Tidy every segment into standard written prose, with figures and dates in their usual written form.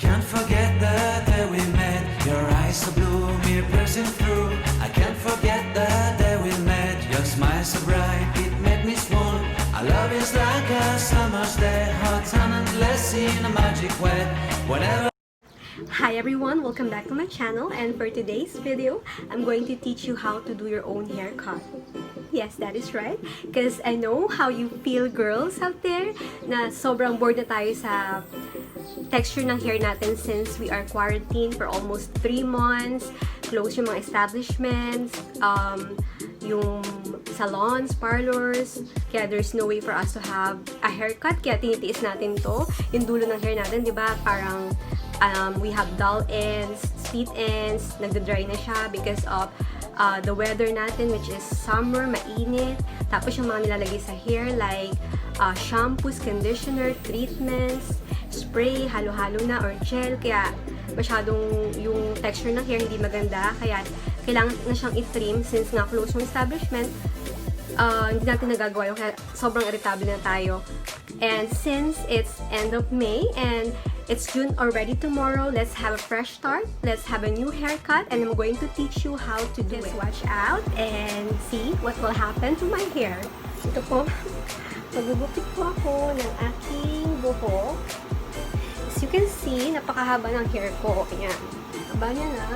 can't forget the day we met. Your eyes so blue, me piercing through. I can't forget the day we met. Your smile so bright, it made me swoon. Our love is like a summer's day, hot and endless in a magic way. Whenever Hi everyone, welcome back to my channel, and for today's video, I'm going to teach you how to do your own haircut. Yes, that is right, because I know how you feel, girls out there, na sobrang bored na tayo sa texture ng hair natin since we are quarantined for almost 3 months, close yung mga establishments, yung salons, parlors, kaya there's no way for us to have a haircut, kaya tinitiis natin to, yung dulo ng hair natin, di ba, parang we have dull ends, split ends, nagda-dry na siya because of the weather natin, which is summer, mainit. Tapos yung mga nilalagay sa hair like shampoos, conditioner, treatments, spray, halo-halo na, or gel. Kaya masyadong yung texture ng hair hindi maganda. Kaya kailangan na siyang i-trim since nga close yung establishment. Hindi natin nagagawa yun, kaya sobrang irritable na tayo. And since it's end of May and it's June already tomorrow, let's have a fresh start. Let's have a new haircut, and I'm going to teach you how to do it. Watch out and see what will happen to my hair. Ito po, magugupit po ako ng aking buhok. As you can see, napakahaba ng hair ko. Ayan, haba niya na.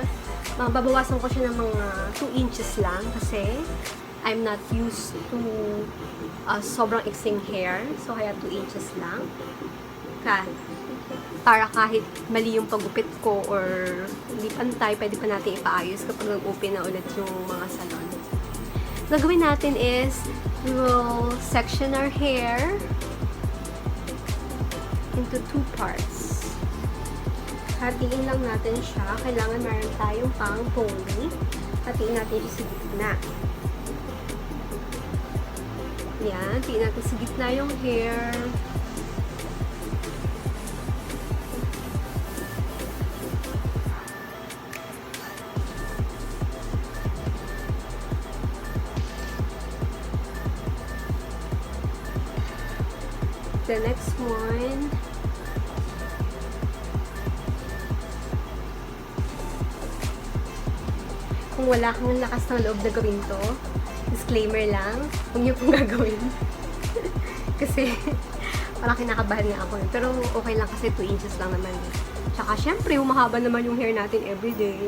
Babawasan ko siya ng mga 2 inches lang kasi I'm not used to sobrang iksing hair. So, kaya 2 inches lang. Para kahit mali yung paggupit ko or hindi pantay, pwede pa natin ipaayos kapag nag-open na ulit yung mga salon. Gagawin natin is, we will section our hair into 2 parts. Hatiin lang natin siya. Kailangan meron tayong pang pony. Hatiin natin siya sa gitna. Yan, hatiin natin sa gitna yung hair. The next one, kung wala kang lakas ng loob na gawin to, disclaimer lang, huwag niyo pong gagawin. Kasi, parang kinakabahan nga ako. Pero okay lang kasi 2 inches lang naman. Tsaka, syempre, humahaba naman yung hair natin everyday.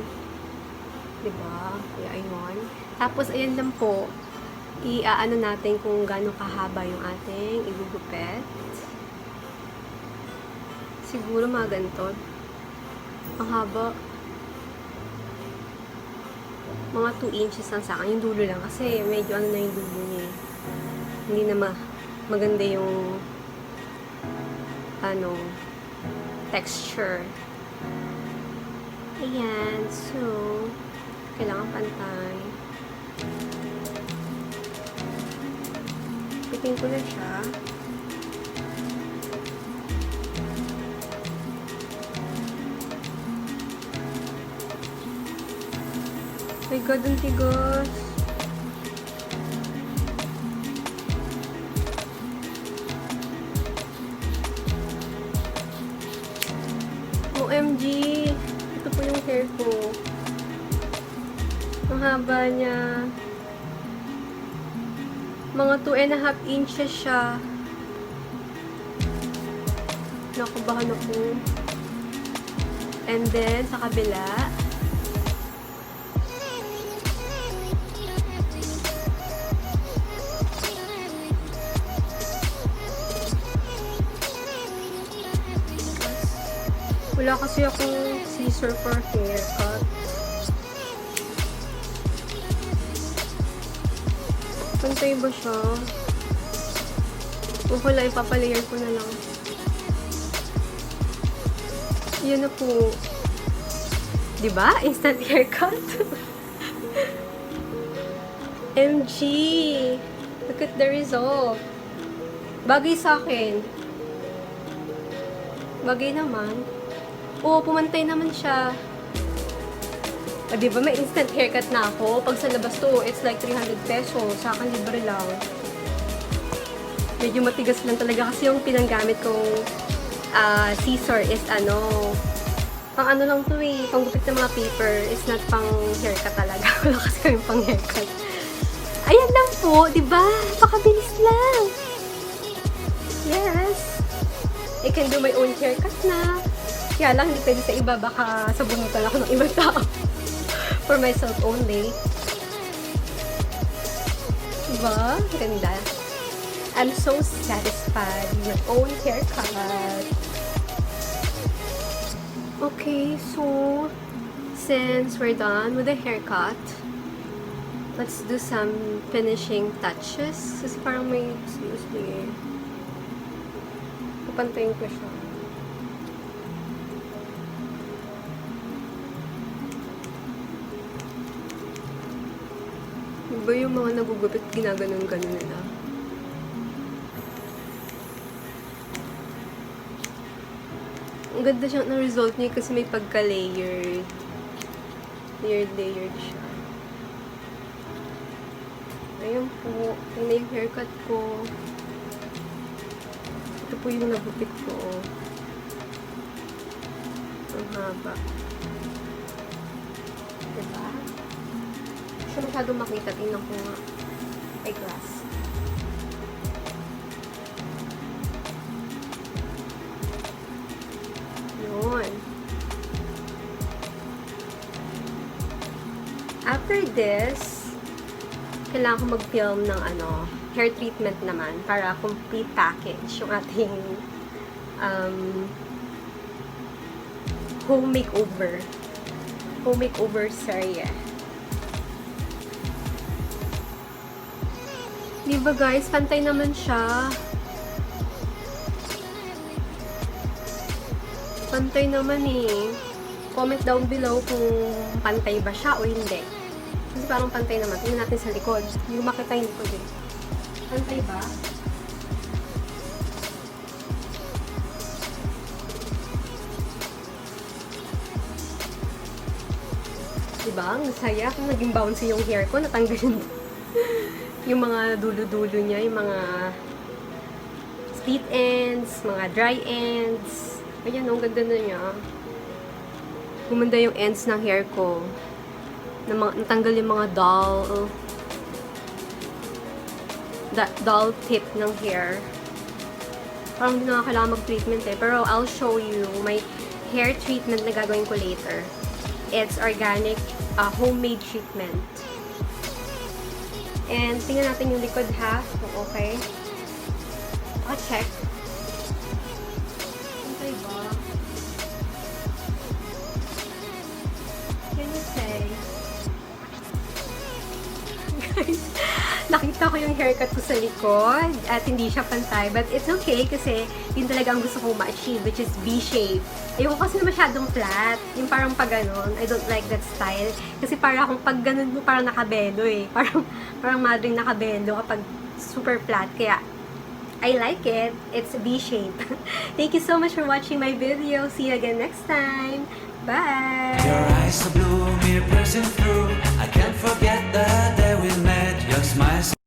Diba? Kaya, ayun. Tapos, ayan lang po, i-ano natin kung gaano kahaba yung ating igugupit. Siguro mga ganito. Ang haba. Mga 2 inches lang sa akin. Yung dulo lang. Kasi medyo ano na yung dulo niya. Hindi na maganda yung texture. Ayan. So, kailangan pantay. Pitin ko na siya. My God, ang tigas. OMG! Ito po yung hair ko. Ang haba niya. Mga 2.5 inches siya. Nakabahan ako. And then, sa kabila, wala kasi akong scissor for haircut. Pantay ba siya? Okay lang, ipapalayer ko na lang. Yan na po. Diba? Instant haircut. MG! Look at the result. Bagay sa akin. Bagay naman. Oo, pumantay naman siya. Diba, may instant haircut na ako. Pag sa labas to, it's like 300 pesos. Sa akin, libre lang. Medyo matigas lang talaga kasi yung pinanggamit kong scissor is Pang ano lang to eh, pang gupit ng mga paper. It's not pang haircut talaga. Wala kasi kami pang haircut. Ayan lang po, di ba? Pakabilis lang. Yes. I can do my own haircut na. Kaya lang, hindi pwede sa iba. Baka sabunutan ako ng ibang tao. For myself only. Diba? Ganda. I'm so satisfied with my own haircut. Okay, so since we're done with the haircut, let's do some finishing touches. Kasi parang may seriously papantayin ko siya. Diba yung mga nagugupit ginaganon-ganon nila? Ang ganda siya ng result niya kasi may pagka-layered. Layered siya. Ayan po. Ayan na yung haircut ko. Ito po yung nagupit ko. Ang haba. Diba? Hindi siya masyadong makita. Tingnan ko nga. Ay, glass. Yun. After this, kailangan ko mag-film ng hair treatment naman para complete package yung ating home makeover. Home makeover serye. Diba guys, pantay naman siya. Pantay naman eh. Comment down below kung pantay ba siya o hindi. Kasi parang pantay naman. Tingnan natin sa likod. Hindi ko makita yung likod eh. Pantay ba? Diba? Ang saya. Kung naging bouncy yung hair ko, natanggal yung mga dulo-dulo niya. Yung mga split ends, mga dry ends. Ayan, ang ganda na niya. Gumanda yung ends ng hair ko. Natanggal yung mga dull tip ng hair. Parang hindi na kailangan mag-treatment eh. Pero I'll show you my hair treatment na gagawin ko later. It's organic, homemade treatment. And tingnan natin yung likod half. Okay. I'll check. Okay ba? Can you say? Guys, nakita ko yung haircut ko sa likod at hindi siya pantay. But it's okay kasi yun talaga ang gusto kong ma-achieve, which is V-shape. Ayoko kasi masyadong flat. Yung parang pag ganon. I don't like that style. Kasi parang akong pag ganon mo parang nakabelo eh. Parang madring nakabelo kapag super flat. Kaya I like it. It's V-shape. Thank you so much for watching my video. See you again next time. Bye! Your eyes are blue, me piercing through. I can't forget the day we met. Your smile